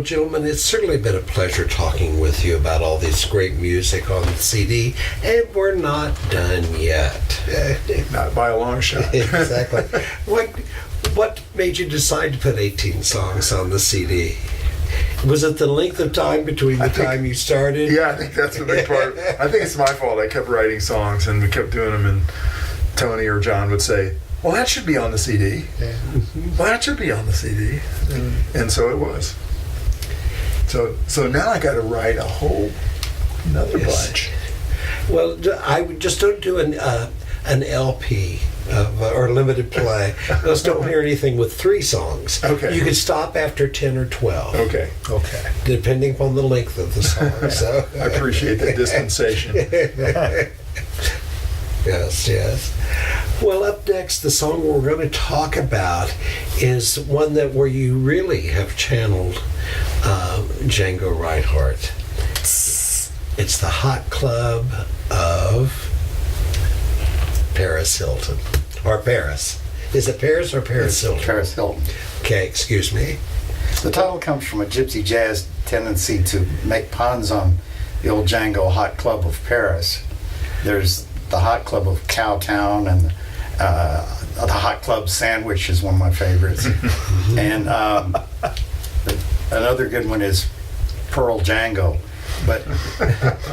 gentlemen, it's certainly been a pleasure talking with you about all this great music on the CD, and we're not done yet. Not by a long shot. Exactly. What made you decide to put 18 songs on the CD? Was it the length of time between the time you started? Yeah, I think that's the big part. I think it's my fault. I kept writing songs and we kept doing them, and Tony or John would say, well, that should be on the CD. Yeah. Well, that should be on the CD. And so it was. So now I got to write a whole another bunch. Well, I just don't do an LP or limited play. Let's don't hear anything with 3 songs. Okay. You could stop after 10 or 12. Okay. Depending upon the length of the song. So. I appreciate the dispensation. Yes. Well, up next, the song we're going to talk about is one where you really have channeled Django Reinhardt. It's the Hot Club of Paris Hilton. Or Paris. Is it Paris or Paris Hilton? Paris Hilton. Okay, excuse me. The title comes from a gypsy jazz tendency to make puns on the old Django Hot Club of Paris. There's the Hot Club of Cowtown, and the Hot Club Sandwich is one of my favorites. And another good one is Pearl Django. But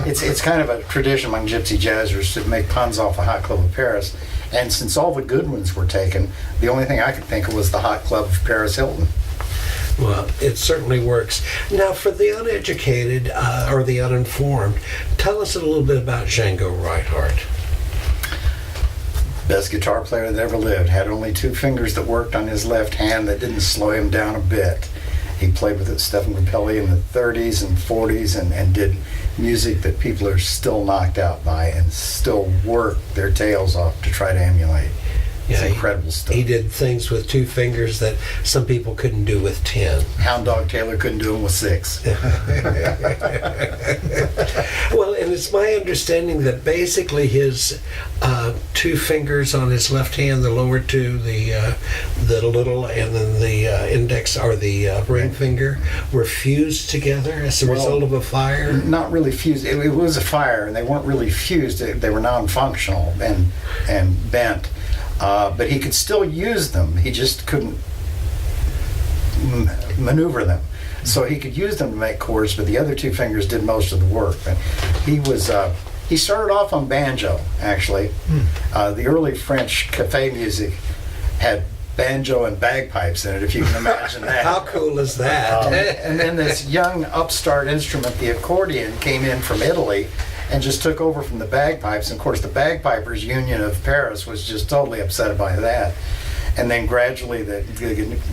it's kind of a tradition among gypsy jazzers to make puns off the Hot Club of Paris. And since all the good ones were taken, the only thing I could think of was the Hot Club of Paris Hilton. Well, it certainly works. Now, for the uneducated or the uninformed, tell us a little bit about Django Reinhardt. Best guitar player that ever lived. Had only 2 fingers that worked on his left hand that didn't slow him down a bit. He played with Stephen Grappelli in the 30s and 40s and did music that people are still knocked out by and still work their tails off to try to emulate. It's incredible stuff. He did things with 2 fingers that some people couldn't do with 10. Hound Dog Taylor couldn't do them with 6. Well, and it's my understanding that basically his 2 fingers on his left hand, the lower 2, the little, and then the index or the ring finger, were fused together as a result of a fire? Not really fused. It was a fire, and they weren't really fused. They were non-functional and bent. But he could still use them. He just couldn't maneuver them. So he could use them to make chords, but the other 2 fingers did most of the work. And he started off on banjo, actually. The early French cafe music had banjo and bagpipes in it, if you can imagine that. How cool is that? And then this young upstart instrument, the accordion, came in from Italy and just took over from the bagpipes. And of course, the Bagpipers Union of Paris was just totally upset by that. And then gradually the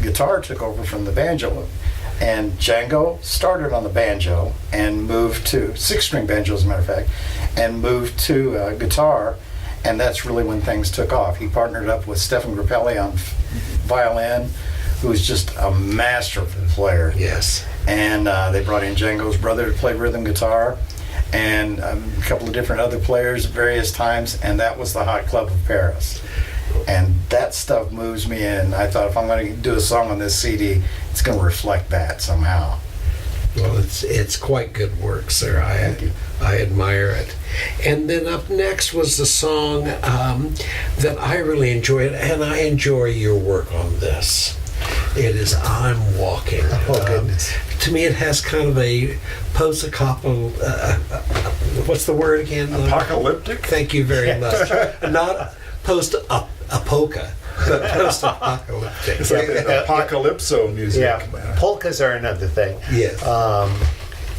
guitar took over from the banjo. And Django started on the banjo and moved to 6-string banjo, as a matter of fact, and moved to guitar. And that's really when things took off. He partnered up with Stephen Grappelli on violin, who was just a masterful player. Yes. And they brought in Django's brother to play rhythm guitar, and a couple of different other players at various times, and that was the Hot Club of Paris. And that stuff moves me in. I thought, if I'm going to do a song on this CD, it's going to reflect that somehow. Well, it's quite good work, sir. I admire it. And then up next was the song that I really enjoyed, and I enjoy your work on this. It is I'm Walking. Oh, goodness. To me, it has kind of a post-apocalyptic, what's the word again? Apocalyptic? Thank you very much. Not post-apoca, but post-apocalyptic. It's like apocalypso music. Yeah, polkas are another thing. Yes.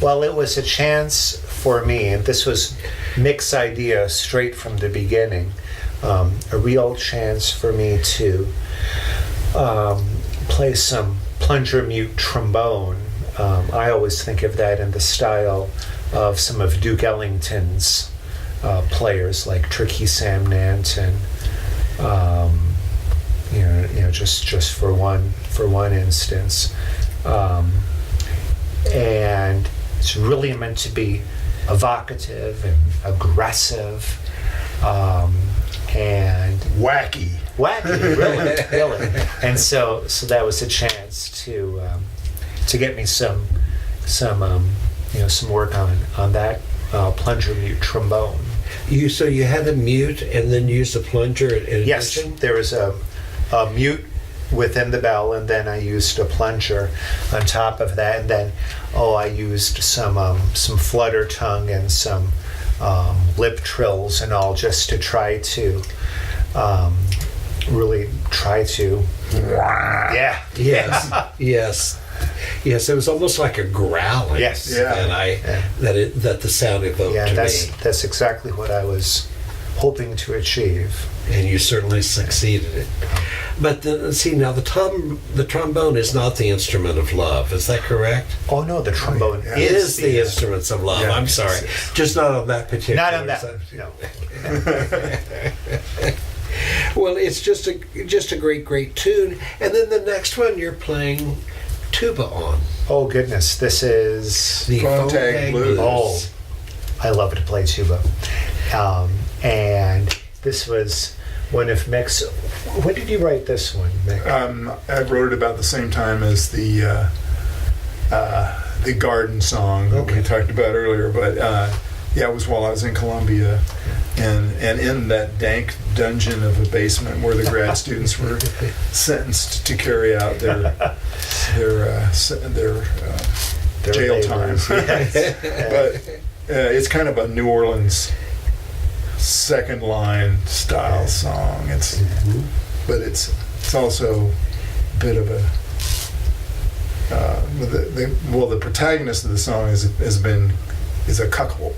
Well, it was a chance for me, and this was Mick's idea straight from the beginning, a real chance for me to play some plunger mute trombone. I always think of that in the style of some of Duke Ellington's players, like Tricky Sam Nanton. Just for one instance, and it's really meant to be evocative and aggressive, and Wacky, really. And so that was a chance to get me some some work on that plunger mute trombone. So you had a mute and then used a plunger in Yes, addition? there was a mute within the bell, and then I used a plunger on top of that, and then I used some flutter tongue and some lip trills and all, just to try to really try to Yes, it was almost like a growling. Yes. That the sound evoked to me. That's exactly what I was hoping to achieve. And you certainly succeeded. But see, now the trombone is not the instrument of love. Is that correct? Oh no, the trombone Is the instruments of love. Yeah, I'm sorry, just not on that particular. Not on that. No. Well, it's just a great tune. And then the next one you're playing tuba on. Oh goodness, this is The Phone Tag Blues. Oh, I love to play tuba. And this was one of Mick's. When did you write this one, Mick? I wrote it about the same time as the garden song that we talked about earlier. But it was while I was in Columbia, and in that dank dungeon of a basement where the grad students were sentenced to carry out their jail time. But it's kind of a New Orleans second line style song. But it's also a bit of a the protagonist of the song is a cuckold.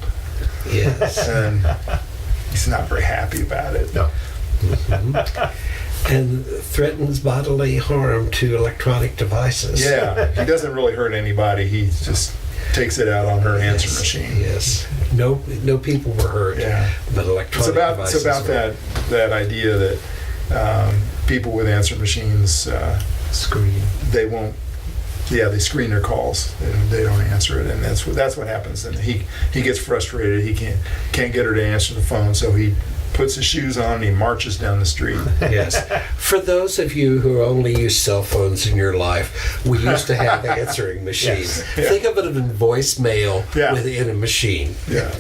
Yes. And he's not very happy about it. No. And threatens bodily harm to electronic devices. Yeah, he doesn't really hurt anybody. He just takes it out on her answer machine. Yes. No people were hurt. Yeah. But electronic devices. It's about that idea that people with answer machines Screen. they won't. Yeah, they screen their calls. They don't answer it, and that's what happens. And he gets frustrated. He can't get her to answer the phone, so he puts his shoes on and he marches down the street. Yes. For those of you who only use cell phones in your life, we used to have answering machines. Yes. Yeah. Think of it in voicemail Yeah. within a machine. Yeah.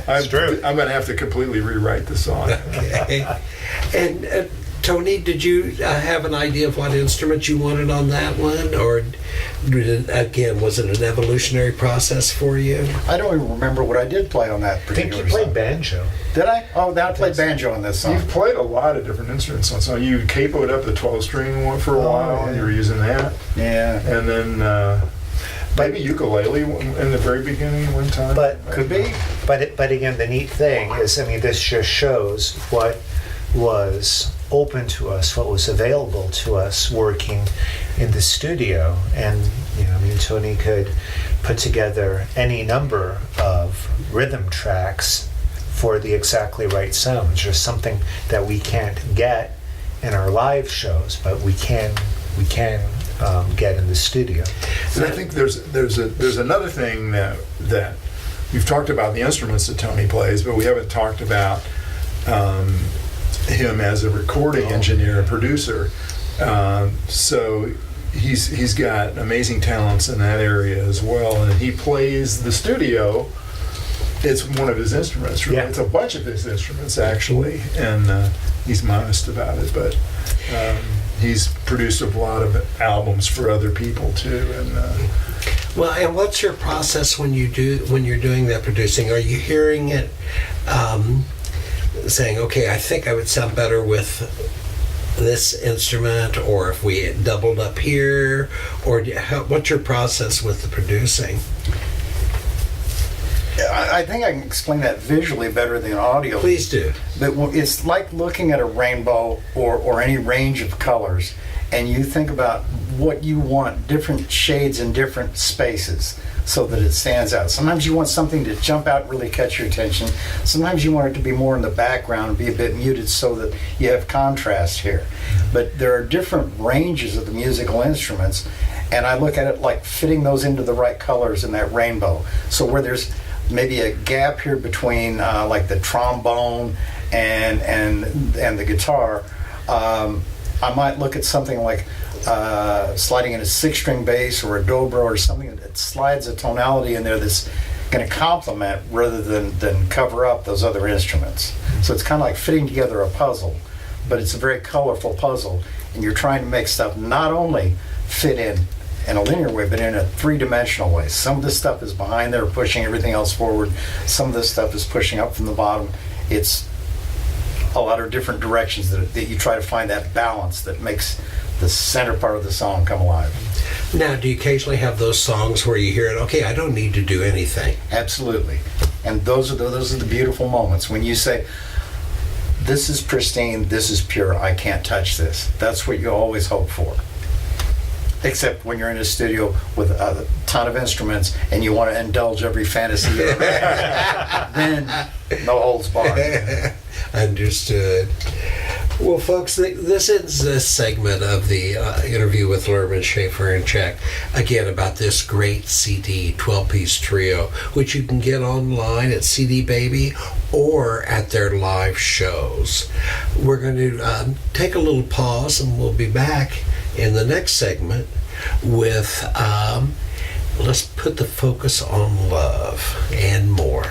It's true. I'm going to have to completely rewrite the song. Okay. And Tony, did you have an idea of what instrument you wanted on that one? Or, was it an evolutionary process for you? I don't even remember what I did play on that I think particular you played song. banjo. Did I? Oh, I played banjo on this song. You've played a lot of different instruments on song. You capoed up the 12-string one for a while, and you were using that. Yeah. And then maybe ukulele in the very beginning one time. But Could be. But again, the neat thing is, this just shows what was open to us, what was available to us working in the studio. And Tony could put together any number of rhythm tracks for the exactly right sounds. There's something that we can't get in our live shows, but we can get in the studio. And I think there's another thing that we've talked about the instruments that Tony plays, but we haven't talked about him as a recording engineer and producer. So he's got amazing talents in that area as well, and he plays the studio. It's one of his instruments, really. Yeah. It's a bunch of his instruments, actually, and he's modest about it, but he's produced a lot of albums for other people too. And Well, and what's your process when you're doing that producing? Are you hearing it, saying, "Okay, I think I would sound better with this instrument," or if we doubled up here, or what's your process with the producing? I think I can explain that visually better than audio. Please do. But it's like looking at a rainbow or any range of colors, and you think about what you want, different shades in different spaces, so that it stands out. Sometimes you want something to jump out and really catch your attention. Sometimes you want it to be more in the background and be a bit muted so that you have contrast here. But there are different ranges of the musical instruments, and I look at it like fitting those into the right colors in that rainbow. So where there's maybe a gap here between like the trombone and the guitar, I might look at something like sliding in a 6-string bass or a dobro or something that slides a tonality in there that's going to complement rather than cover up those other instruments. So it's kind of like fitting together a puzzle, but it's a very colorful puzzle, and you're trying to make stuff not only fit in a linear way, but in a 3-dimensional way. Some of this stuff is behind there pushing everything else forward. Some of this stuff is pushing up from the bottom. It's a lot of different directions that you try to find that balance that makes the center part of the song come alive. Now, do you occasionally have those songs where you hear it, okay, I don't need to do anything? Absolutely. And those are the beautiful moments when you say, this is pristine, this is pure, I can't touch this. That's what you always hope for. Except when you're in a studio with a ton of instruments and you want to indulge every fantasy you ever had, then no holds barred. Understood. Well, folks, this ends this segment of the interview with Luehrman, Shaffer Check, again, about this great CD, 12-piece trio, which you can get online at CD Baby or at their live shows. We're going to take a little pause, and we'll be back in the next segment with let's put the focus on love and more.